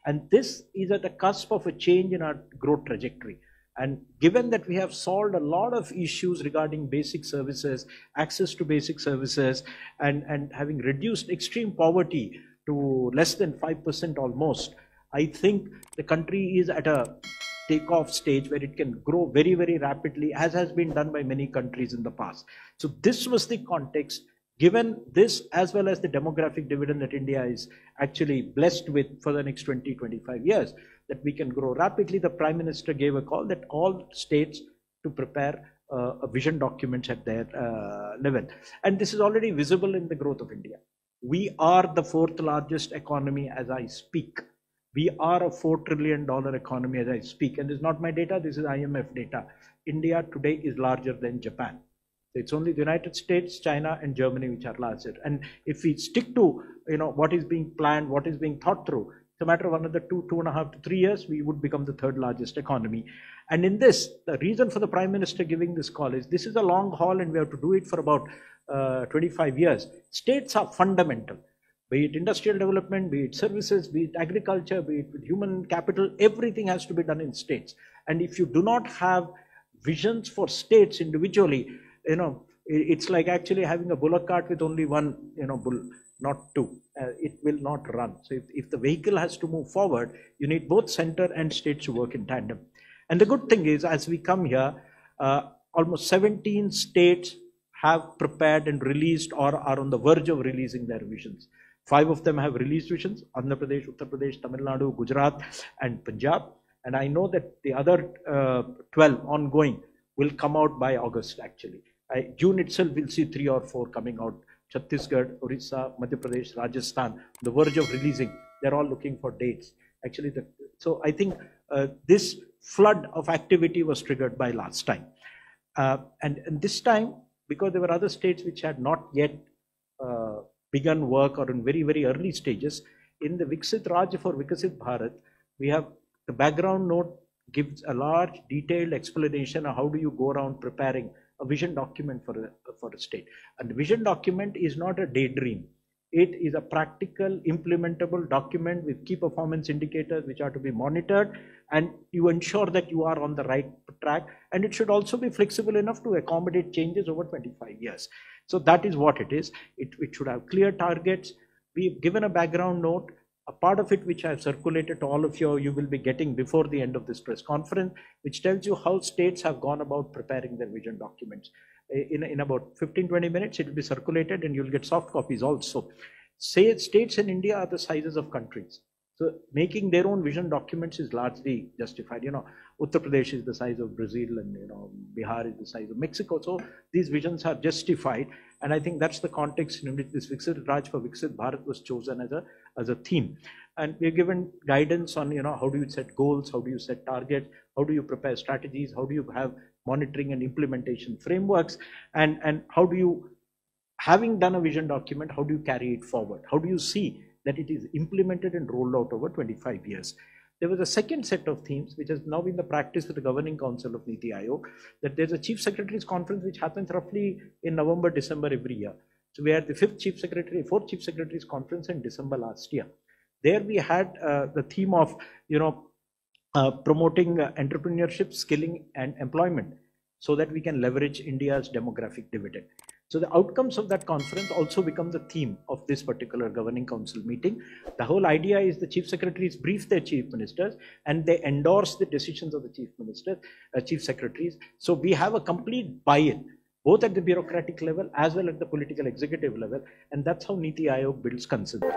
And this is at the cusp of a change in our growth trajectory. And given that we have solved a lot of issues regarding basic services, access to basic services, and having reduced extreme poverty to less than 5% almost, I think the country is at a takeoff stage where it can grow very, very rapidly, as has been done by many countries in the past. So this was the context. Given this, as well as the demographic dividend that India is actually blessed with for the next 20-25 years, that we can grow rapidly, the Prime Minister gave a call that all states to prepare a vision document at their level. And this is already visible in the growth of India. We are the 4th largest economy as I speak. We are a $4 trillion economy as I speak. And this is not my data, this is IMF data. India today is larger than Japan. It's only the United States, China, and Germany which are larger. And if we stick to what is being planned, what is being thought through, it's a matter of another 2.5 to 3 years, we would become the 3rd largest economy. And in this, the reason for the Prime Minister giving this call is this is a long haul, and we have to do it for about 25 years. States are fundamental. Be it industrial development, be it services, be it agriculture, be it with human capital, everything has to be done in states. And if you do not have visions for states individually, it's like actually having a bullock cart with only one, bull, not two. It will not run. So if the vehicle has to move forward, you need both center and states to work in tandem. And the good thing is, as we come here, almost 17 states have prepared and released or are on the verge of releasing their visions. 5 of them have released visions: Andhra Pradesh, Uttar Pradesh, Tamil Nadu, Gujarat, and Punjab. And I know that the other 12 ongoing will come out by August actually. June itself we'll see 3 or 4 coming out. Chhattisgarh, Orissa, Madhya Pradesh, Rajasthan, the verge of releasing. They're all looking for dates. Actually, so I think this flood of activity was triggered by last time. And this time, because there were other states which had not yet begun work or in very, very early stages, in the Viksit Raj for Vikasit Bharat, we have the background note gives a large detailed explanation of how do you go around preparing a vision document for a state. And the vision document is not a daydream. It is a practical, implementable document with key performance indicators which are to be monitored, and you ensure that you are on the right track. And it should also be flexible enough to accommodate changes over 25 years. So that is what it is. It should have clear targets. We've given a background note. A part of it which I have circulated to all of you, you will be getting before the end of this press conference, which tells you how states have gone about preparing their vision documents. In about 15-20 minutes, it will be circulated and you'll get soft copies also. States in India are the sizes of countries. So making their own vision documents is largely justified. Uttar Pradesh is the size of Brazil, and Bihar is the size of Mexico. So these visions are justified, and I think that's the context in which this Viksit Raj for Viksit Bharat was chosen as a theme. And we're given guidance on how do you set goals, how do you set targets, how do you prepare strategies, how do you have monitoring and implementation frameworks, and how do you, having done a vision document, how do you carry it forward? How do you see that it is implemented and rolled out over 25 years? There was a second set of themes which has now been the practice with the Governing Council of Niti Aayog, that there's a Chief Secretary's Conference which happens roughly in November, December every year. So we had the 4th Chief Secretary's Conference in December last year. There we had the theme of promoting entrepreneurship, skilling, and employment so that we can leverage India's demographic dividend. So the outcomes of that conference also become the theme of this particular Governing Council meeting. The whole idea is the Chief Secretaries brief their Chief Ministers and they endorse the decisions of the Chief Secretaries. So we have a complete buy-in, both at the bureaucratic level as well as the political executive level, and that's how Niti Aayog builds consensus.